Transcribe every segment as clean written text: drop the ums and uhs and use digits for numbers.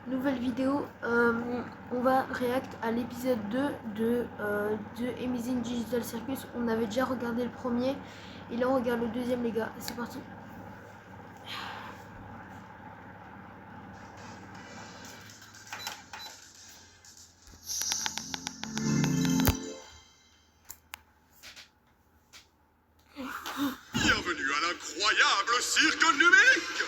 Nouvelle vidéo, on va react à l'épisode 2 de Amazing Digital Circus. On avait déjà regardé le premier et là on regarde le deuxième les gars, c'est parti. Bienvenue à l'incroyable cirque numérique.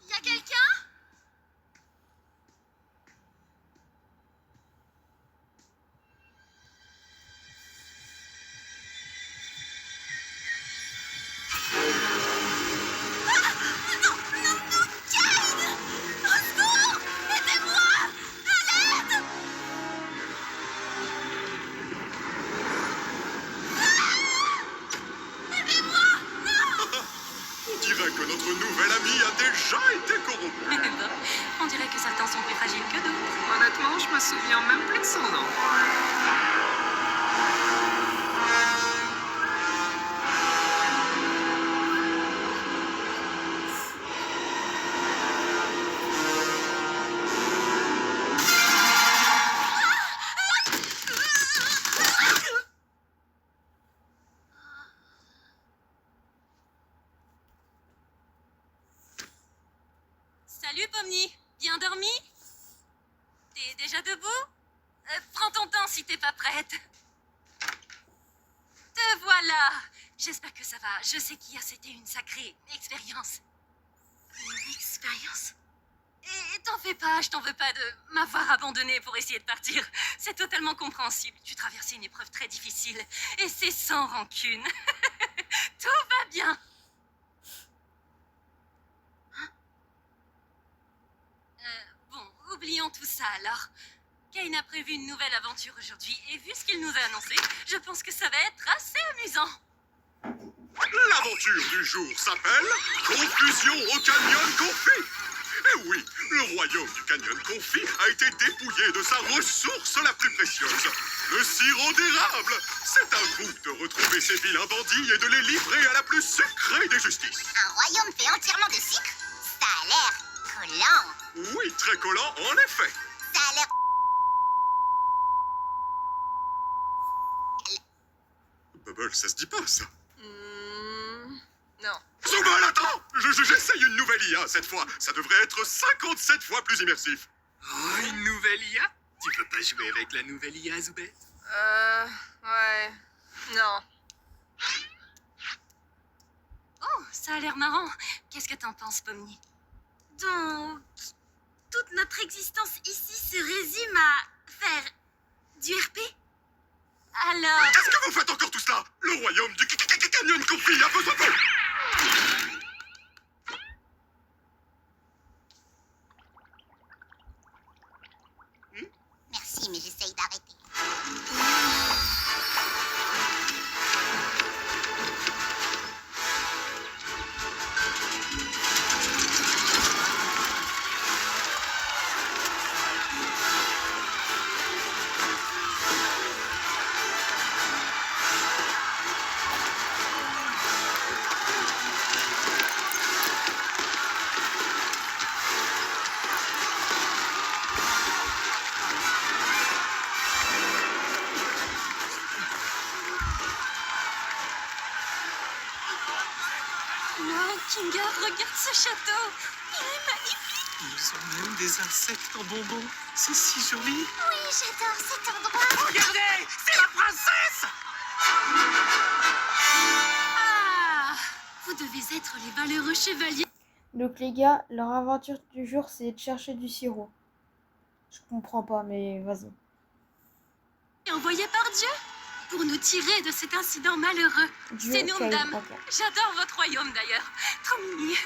Y a quelqu'un? On dirait que notre nouvel ami a déjà été corrompu. On dirait que certains sont plus fragiles que d'autres. Honnêtement, je me souviens même plus de son nom. Salut Pomni, bien dormi? T'es déjà debout? Prends ton temps si t'es pas prête. Te voilà. J'espère que ça va. Je sais qu'hier c'était une sacrée expérience. Une expérience? Et t'en fais pas, je t'en veux pas de m'avoir abandonné pour essayer de partir. C'est totalement compréhensible. Tu traversais une épreuve très difficile. Et c'est sans rancune. Tout va bien. Bon, oublions tout ça alors. Kane a prévu une nouvelle aventure aujourd'hui et vu ce qu'il nous a annoncé, je pense que ça va être assez amusant. L'aventure du jour s'appelle Confusion au Canyon Confit. Et oui, le royaume du Canyon Confit a été dépouillé de sa ressource la plus précieuse, le sirop d'érable. C'est à vous de retrouver ces vilains bandits et de les livrer à la plus sucrée des justices. Un royaume fait entièrement de sucre? Ça a l'air collant. Oui, très collant en effet. Ça a l'air... Bubble, ça se dit pas ça. Non. Zubal, attends! J'essaye une nouvelle IA cette fois. Ça devrait être 57 fois plus immersif. Oh, une nouvelle IA? Tu peux pas jouer avec la nouvelle IA, Zoubet? Ouais. Non. Oh, ça a l'air marrant. Qu'est-ce que t'en penses, Pomni? Donc, toute notre existence ici se résume à faire du RP? Alors... Qu'est-ce que vous faites encore tout cela? Le royaume du Canyon Confit a besoin de vous. Merci, mais j'essaye d'arrêter. Wow, Kinga, regarde ce château. Il est magnifique. Ils ont même des insectes en bonbons. C'est si joli. Oui, j'adore cet endroit. Regardez, c'est la princesse! Ah, vous devez être les valeureux chevaliers. Donc les gars, leur aventure du jour c'est de chercher du sirop. Je comprends pas mais vas-y. Envoyés par Dieu pour nous tirer de cet incident malheureux. Dieu, C'est nous, quel dame. bâtard. J'adore votre royaume d'ailleurs. Trop mimi.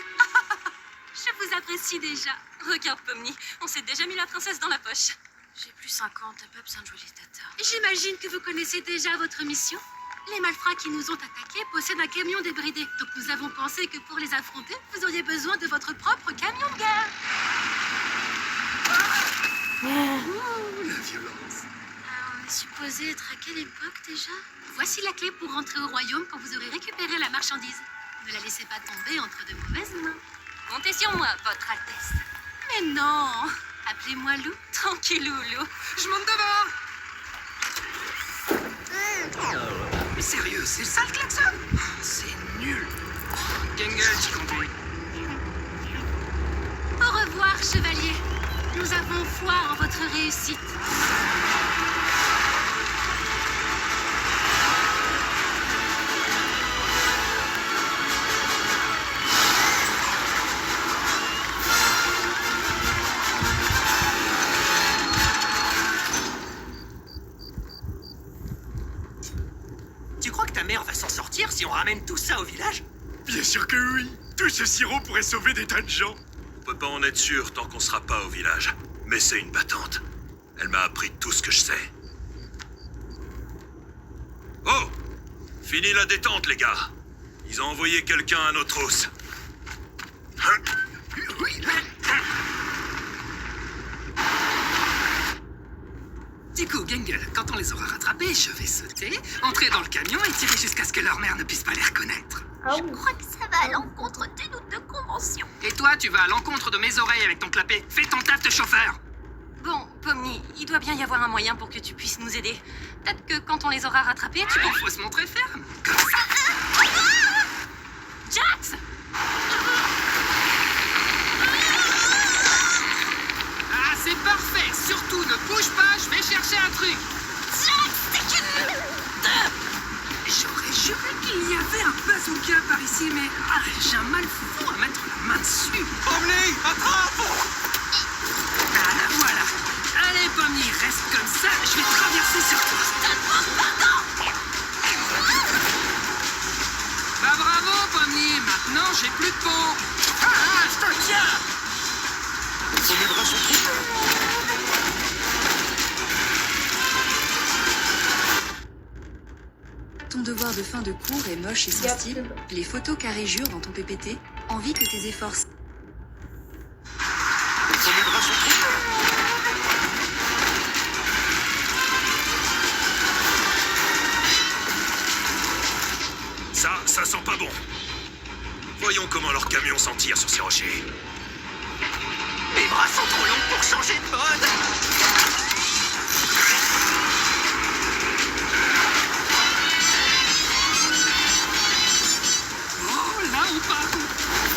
Je vous apprécie déjà. Regarde, Pomni, on s'est déjà mis la princesse dans la poche. J'ai plus 50, t'as pas besoin de jouer les tatards. J'imagine que vous connaissez déjà votre mission. Les malfrats qui nous ont attaqués possèdent un camion débridé. Donc nous avons pensé que pour les affronter, vous auriez besoin de votre propre camion de guerre. violence. On est supposé être à quelle époque déjà? Voici la clé pour rentrer au royaume quand vous aurez récupéré la marchandise. Ne la laissez pas tomber entre de mauvaises mains. Comptez sur moi, votre Altesse. Mais non! Appelez-moi Lou, tranquillou, Lou. Je monte devant. Mais sérieux, c'est ça le klaxon? C'est nul. Gengel, j'y compris. Au revoir, chevalier. Nous avons foi en votre réussite. Tu crois que ta mère va s'en sortir si on ramène tout ça au village? Bien sûr que oui. Tout ce sirop pourrait sauver des tas de gens. On peut pas en être sûr tant qu'on sera pas au village. Mais c'est une battante. Elle m'a appris tout ce que je sais. Oh! Fini la détente, les gars. Ils ont envoyé quelqu'un à nos trousses. Du coup, Gengel, quand on les aura rattrapés, je vais sauter, entrer dans le camion et tirer jusqu'à ce que leur mère ne puisse pas les reconnaître. Ah Je oui. crois que ça va à l'encontre d'une ou deux conventions. Et toi, tu vas à l'encontre de mes oreilles avec ton clapet. Fais ton taf de chauffeur. Bon, Pomni, il doit bien y avoir un moyen pour que tu puisses nous aider. Peut-être que quand on les aura rattrapés, tu Il peux... faut se montrer ferme. Comme ça. Jax! Ah, c'est parfait. Surtout, ne bouge pas, je vais chercher un truc. J'aurais juré qu'il y avait un bazooka par ici, mais j'ai un mal fou à mettre la main dessus. Omni, attrape! Ah, voilà. Allez, Pomni, reste comme ça, je vais traverser sur toi. Bah bravo, Pomni, maintenant j'ai plus de peau. Ah, je te tiens. Mes bras sont trop... Ton devoir de fin de cours est moche et sans Yep. style. Les photos carrées jurent dans ton PPT. Envie que tes efforts... Mes bras sont trop... Ça sent pas bon. Voyons comment leur camion s'en tire sur ces rochers. Mes bras sont trop longs pour changer de mode. Oh, là on part.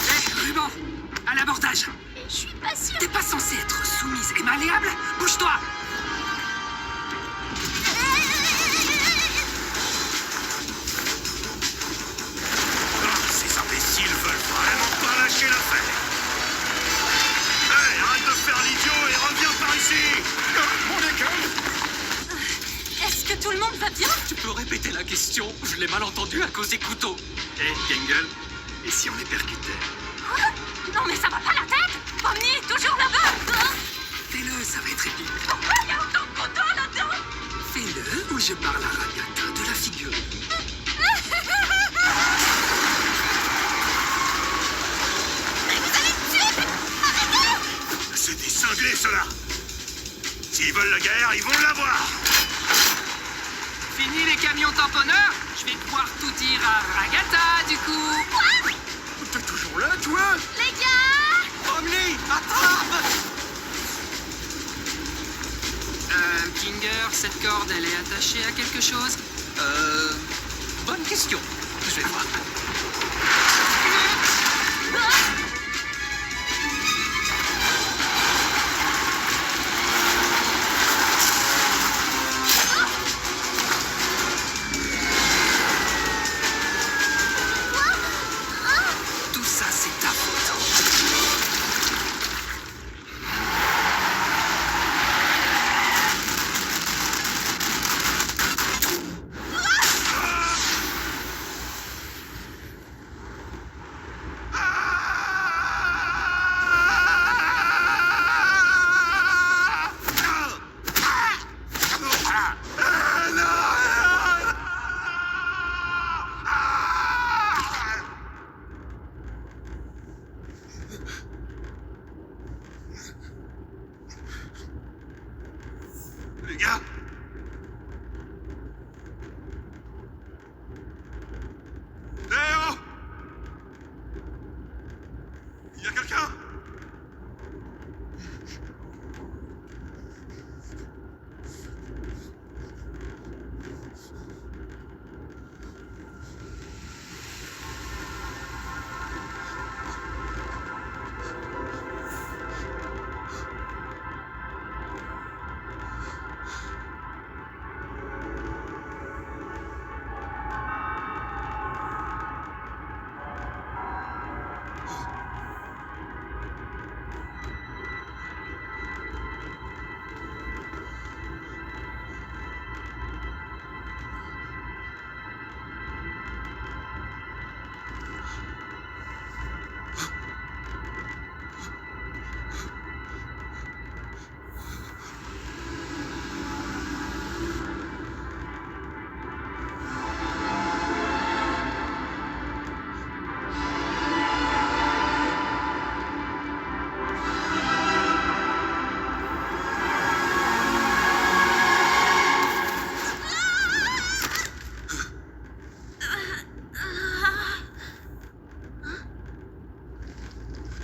Hé, ruban, à l'abordage. Je suis pas sûre. T'es pas censée être soumise et malléable? Bouge-toi. Ces imbéciles veulent vraiment pas lâcher l'affaire. Hey, arrête de faire l'idiot et reviens par ici. Mon école. Est-ce que tout le monde va bien? Tu peux répéter la question? Je l'ai mal entendu à cause des couteaux. Hé, Gengel, et si on les percutait? Quoi? Non mais ça va pas la tête? Pomni, toujours là-bas! Fais-le, ça va être épique. Pourquoi il y a autant de couteaux là-dedans? Fais-le ou je parle à Ragata de la figurine. C'est des cinglés, ceux-là. S'ils veulent la guerre, ils vont l'avoir. Fini les camions tamponneurs? Je vais pouvoir tout dire à Ragata, du coup. T'es toujours là, toi? Les gars! Omni, attrape! Kinger, cette corde, elle est attachée à quelque chose? Bonne question. Je vais voir. Tout ça, c'est ta faute. Les gars? Eh oh! Il y a quelqu'un?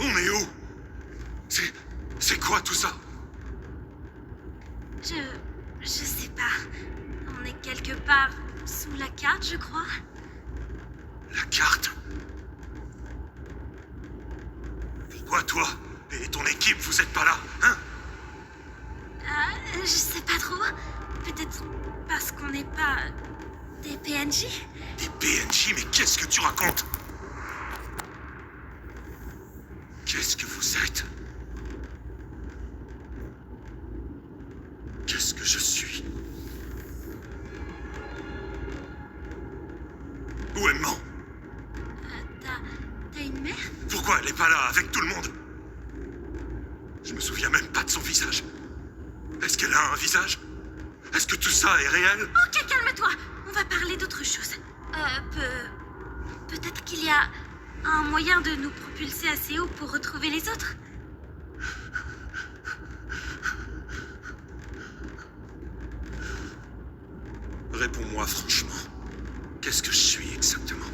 On est où? C'est quoi tout ça? Je sais pas. On est quelque part sous la carte, je crois. La carte? Pourquoi toi et ton équipe vous êtes pas là, hein? Je sais pas trop. Peut-être parce qu'on n'est pas des PNJ. Des PNJ, mais qu'est-ce que tu racontes? Qu'est-ce que vous êtes? Qu'est-ce que je suis? Où est maman? T'as une mère? Pourquoi elle est pas là avec tout le monde? Je me souviens même pas de son visage. Est-ce qu'elle a un visage? Est-ce que tout ça est réel? Ok, calme-toi. On va parler d'autre chose. Peut-être qu'il y a un moyen de nous propulser assez haut pour retrouver les autres. Réponds-moi franchement. Qu'est-ce que je suis exactement?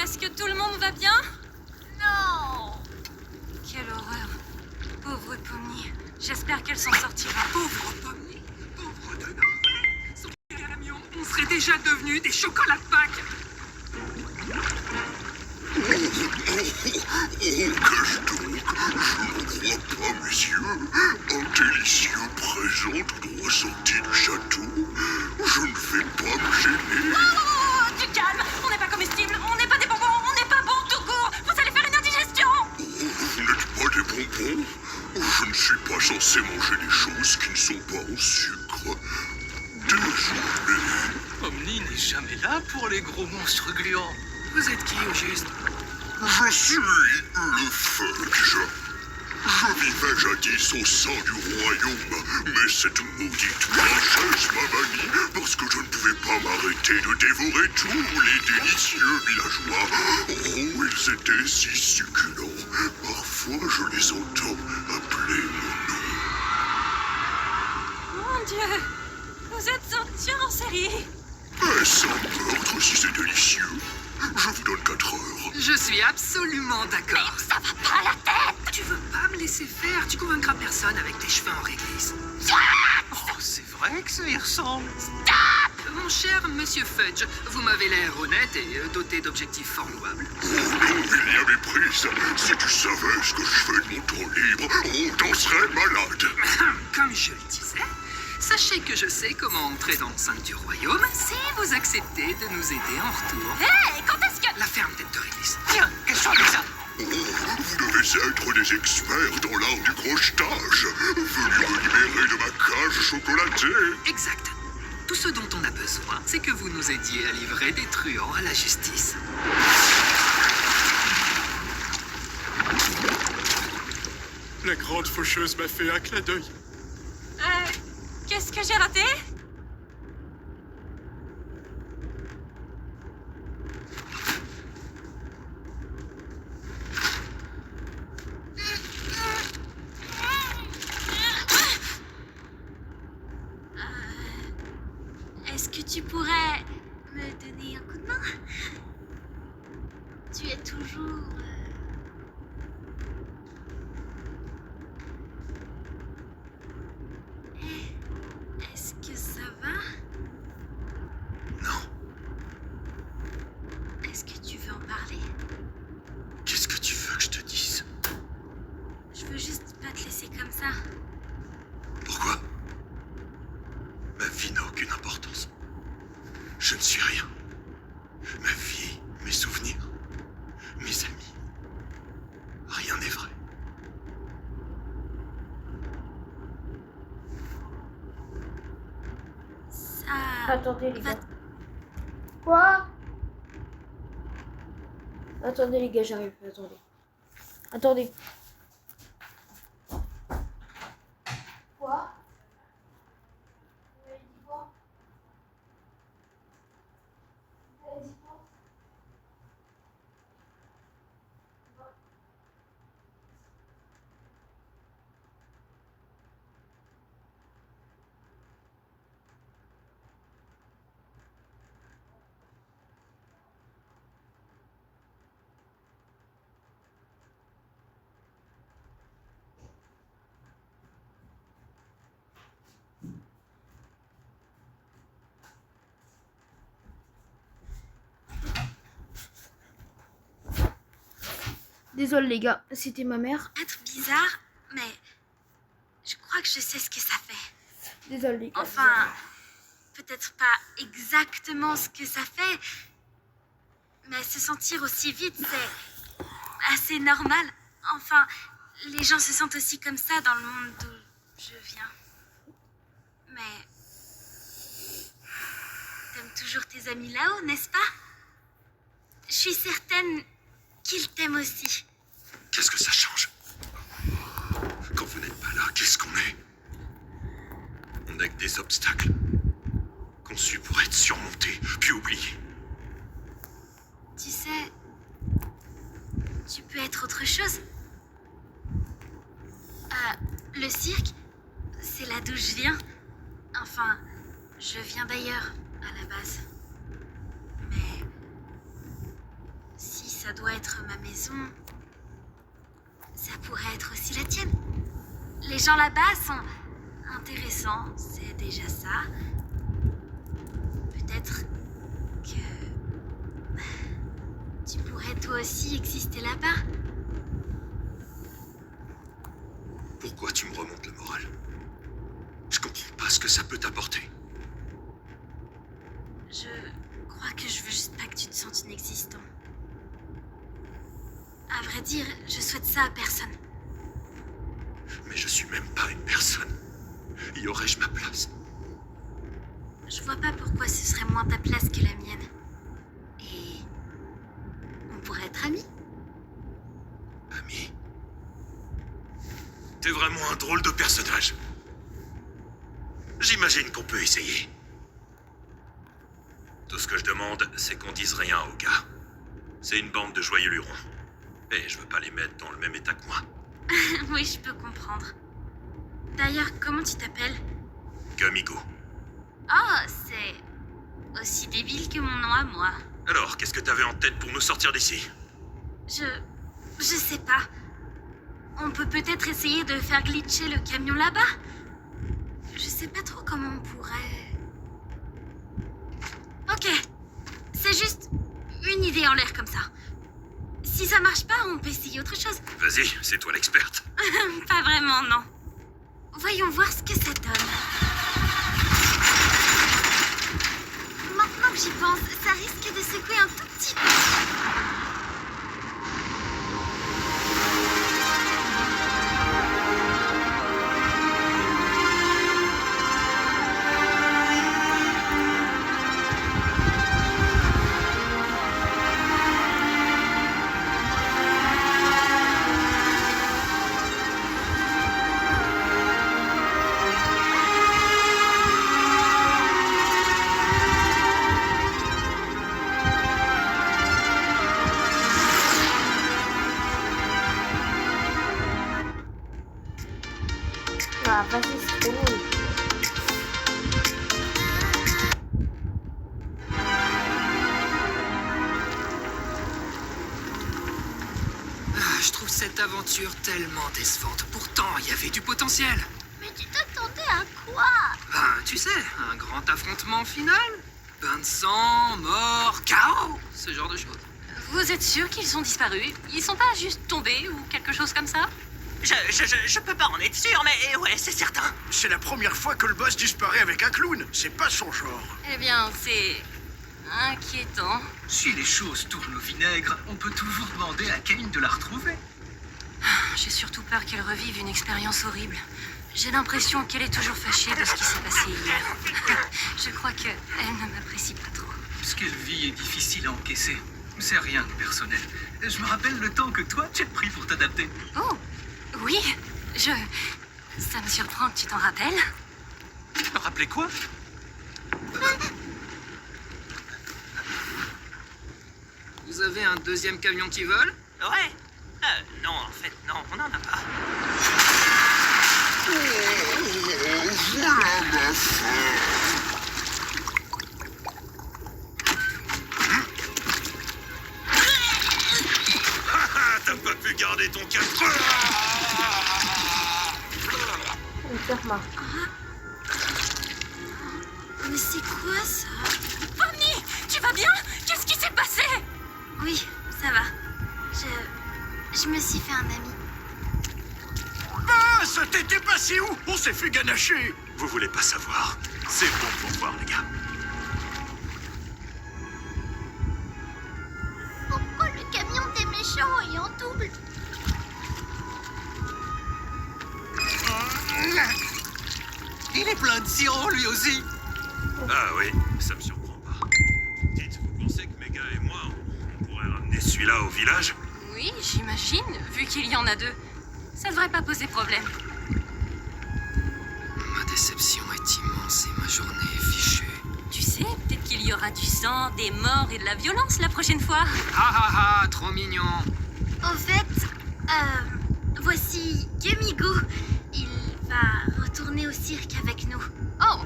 Est-ce que tout le monde va bien? Non! Quelle horreur. Pauvre Pomni. J'espère qu'elle s'en sortira. Pauvre Pomni, pauvre Donna. Sans le camion, on serait déjà devenus des chocolats de Pâques. Qu'est-ce donc? Je ne crois pas, messieurs. Un délicieux présent tout droit sorti du château. Je ne vais pas me gêner. Oh, du calme. On n'est pas comestible. On n'est pas des bonbons. On n'est pas bon tout court. Vous allez faire une indigestion. Vous n'êtes pas des bonbons? Je ne suis pas censé manger des choses qui ne sont pas au sucre. Désolé. Omni n'est jamais là pour les gros monstres gluants. Vous êtes qui au juste? Je suis le Fudge. Je vivais jadis au sein du royaume, mais cette maudite princesse m'a banni parce que je ne pouvais pas m'arrêter de dévorer tous les délicieux villageois. Oh, ils étaient si succulents. Parfois, je les entends appeler mon nom. Mon Dieu. Vous êtes un tueur en série. Est-ce un meurtre si c'est délicieux? Je vous donne 4 heures. Je suis absolument d'accord. Ça va pas à la tête. Tu veux pas me laisser faire? Tu convaincras personne avec tes cheveux en réglisse. Oh, c'est vrai que ça y ressemble. Mon cher monsieur Fudge, vous m'avez l'air honnête et doté d'objectifs fort louables. Oh non, il y a méprise. Si tu savais ce que je fais de mon temps libre, on t'en serait malade. Comme je le disais, sachez que je sais comment entrer dans l'enceinte du royaume si vous acceptez de nous aider en retour. Hé, quand est-ce que... La ferme tête de réglisse. Tiens, qu'est-ce que ça? Oh, vous devez être des experts dans l'art du crochetage. Venez me libérer de ma cage chocolatée. Exact. Tout ce dont on a besoin, c'est que vous nous aidiez à livrer des truands à la justice. La grande faucheuse m'a fait un clin d'œil. Qu'est-ce que j'ai raté? Est-ce que tu pourrais me donner un coup de main? Tu es toujours... Est-ce que ça va? Non. Est-ce que tu veux en parler? Qu'est-ce que tu veux que je te dise? Je veux juste pas te laisser comme ça. Pourquoi? Ma vie n'a aucune importance. Je ne suis rien. Ma vie, mes souvenirs, mes amis. Rien n'est vrai. Ça... Attendez les va- gars. Quoi? Attendez les gars, j'arrive. Attendez. Attendez. Quoi? Vous avez dit quoi? Vous avez dit quoi? Désolé les gars, c'était ma mère. Être bizarre, mais je crois que je sais ce que ça fait. Désolé les gars. Enfin, peut-être pas exactement ce que ça fait, mais se sentir aussi vite, c'est assez normal. Enfin, les gens se sentent aussi comme ça dans le monde d'où je viens. Mais t'aimes toujours tes amis là-haut, n'est-ce pas? Je suis certaine qu'ils t'aiment aussi. Qu'est-ce que ça change? Quand vous n'êtes pas là, qu'est-ce qu'on est? On n'est que des obstacles. Conçus pour être surmontés, puis oubliés. Tu sais, tu peux être autre chose. Le cirque, c'est là d'où je viens. Enfin, je viens d'ailleurs, à la base. Mais si ça doit être ma maison, ça pourrait être aussi la tienne. Les gens là-bas sont intéressants, c'est déjà ça. Peut-être que tu pourrais toi aussi exister là-bas. Pourquoi tu me remontes le moral? Je comprends pas ce que ça peut t'apporter. Je crois que je veux juste pas que tu te sentes inexistant. À vrai dire, je souhaite ça à personne. Mais je suis même pas une personne. Y aurais-je ma place? Je vois pas pourquoi ce serait moins ta place que la mienne. Et on pourrait être amis. Ami? T'es vraiment un drôle de personnage. J'imagine qu'on peut essayer. Tout ce que je demande, c'est qu'on dise rien aux gars. C'est une bande de joyeux lurons. Et je veux pas les mettre dans le même état que moi. Oui, je peux comprendre. D'ailleurs, comment tu t'appelles? Gummigo. Oh, c'est aussi débile que mon nom à moi. Alors, qu'est-ce que t'avais en tête pour nous sortir d'ici? Je sais pas. On peut peut-être essayer de faire glitcher le camion là-bas. Je sais pas trop comment on pourrait... Ok. C'est juste une idée en l'air comme ça. Si ça marche pas, on peut essayer autre chose. Vas-y, c'est toi l'experte. Pas vraiment, non. Voyons voir ce que ça donne. Maintenant que j'y pense, ça risque de secouer un tout petit peu. passer, c'est trop long. Je trouve cette aventure tellement décevante. Pourtant, il y avait du potentiel. Mais tu t'attendais à quoi? Ben, tu sais, un grand affrontement final. Bain de sang, mort, chaos, ce genre de choses. Vous êtes sûr qu'ils ont disparu? Ils sont pas juste tombés ou quelque chose comme ça? Je peux pas en être sûr, mais ouais, c'est certain. C'est la première fois que le boss disparaît avec un clown. C'est pas son genre. Eh bien, c'est inquiétant. Si les choses tournent au vinaigre, on peut toujours demander à Kane de la retrouver. J'ai surtout peur qu'elle revive une expérience horrible. J'ai l'impression qu'elle est toujours fâchée de ce qui s'est passé hier. Je crois qu'elle ne m'apprécie pas trop. Ce qu'elle vit est difficile à encaisser. C'est rien de personnel. Je me rappelle le temps que toi, tu as pris pour t'adapter. Oh, oui, ça me surprend que tu t'en rappelles. Rappelez quoi? Vous avez un deuxième camion qui vole? Ouais. Non, en fait, non, on n'en a pas. T'as pas pu garder ton calme. On se remarque. Mais c'est quoi ça? Bonnie, tu vas bien? Qu'est-ce qui s'est passé? Oui, ça va. Je me suis fait un ami. Ah, ça t'était passé où? On s'est fait ganacher. Vous voulez pas savoir. C'est bon pour voir, les gars. Pourquoi le camion des méchants est en double? Il est plein de sirop, lui aussi. Ah oui, ça me surprend pas. Dites, vous pensez que Mega et moi, on pourrait ramener celui-là au village? Oui, j'imagine, vu qu'il y en a deux. Ça devrait pas poser problème. Ma déception est immense et ma journée est fichue. Tu sais, peut-être qu'il y aura du sang, des morts et de la violence la prochaine fois. Ah, trop mignon. Au fait, voici Gemigo. Il va retourner au cirque avec nous. Oh,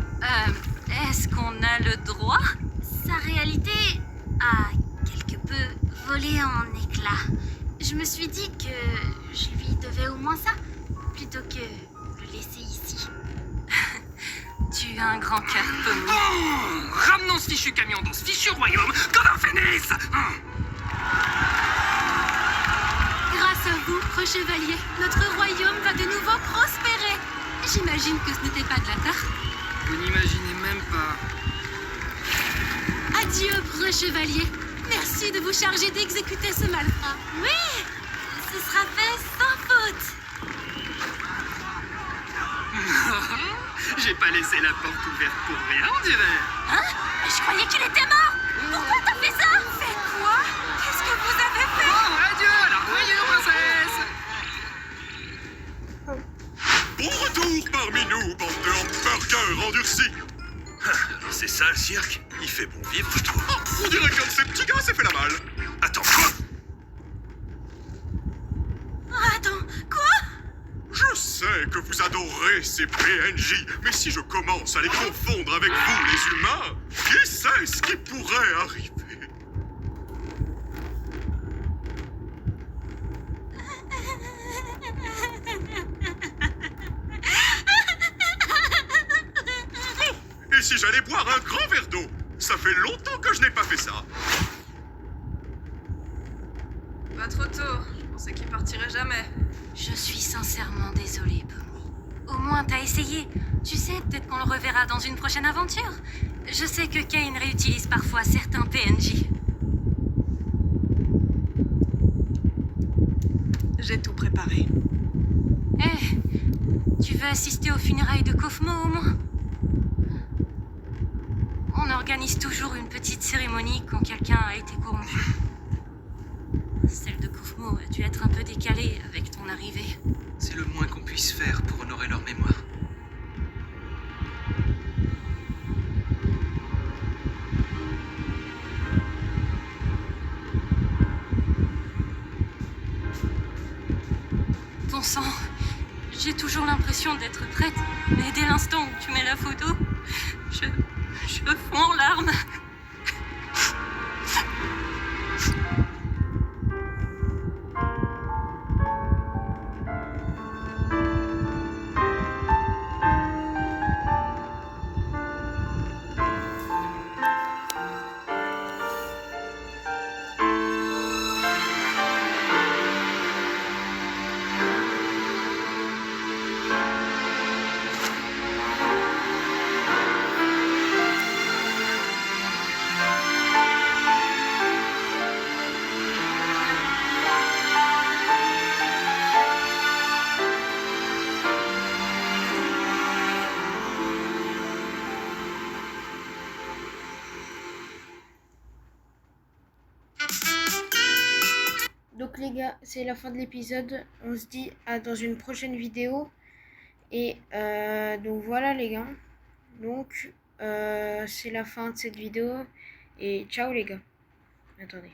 est-ce qu'on a le droit? Sa réalité a quelque peu volé en éclats. Je me suis dit que je lui devais au moins ça, plutôt que le laisser ici. Tu as un grand cœur, Pommy. Oh, ramenons ce fichu camion dans ce fichu royaume comme un phénix. Grâce à vous, Chevalier, notre royaume va de nouveau prospérer. J'imagine que ce n'était pas de la tarte. Vous n'imaginez même pas. Adieu, Chevalier. Merci de vous charger d'exécuter ce malfrat. Oui, ce sera fait sans faute. J'ai pas laissé la porte ouverte pour rien, on dirait. Hein? Je croyais qu'il était mort. Pourquoi t'as fait ça? Fait quoi? Qu'est-ce que vous avez fait? Oh, adieu à la royaume princesse. Bon retour parmi nous, bande de hamburgers endurcis. C'est ça le cirque? Il fait bon vivre, je trouve. On dirait qu'un de ces petits gars s'est fait la malle. Attends, quoi? Attends, quoi? Je sais que vous adorez ces PNJ, mais si je commence à les confondre avec vous, les humains, qui sait ce qui pourrait arriver? Et si j'allais boire un grand verre d'eau? Ça fait longtemps que je n'ai pas fait ça. Pas trop tôt. Je pensais qu'il partirait jamais. Je suis sincèrement désolée, Pommy. Au moins, t'as essayé. Tu sais, peut-être qu'on le reverra dans une prochaine aventure. Je sais que Kane réutilise parfois certains PNJ. J'ai tout préparé. Tu veux assister aux funérailles de Kofmo au moins? On organise toujours une petite cérémonie quand quelqu'un a été corrompu. Celle de Kofmo a dû être un peu décalée avec ton arrivée. C'est le moins qu'on puisse faire pour honorer leur mémoire. Bon sang, J'ai toujours l'impression d'être prête, mais dès l'instant où tu mets la photo, je fonds en larmes. Donc les gars, c'est la fin de l'épisode. On se dit à dans une prochaine vidéo. Et donc voilà les gars. Donc c'est la fin de cette vidéo. Et ciao les gars. Attendez.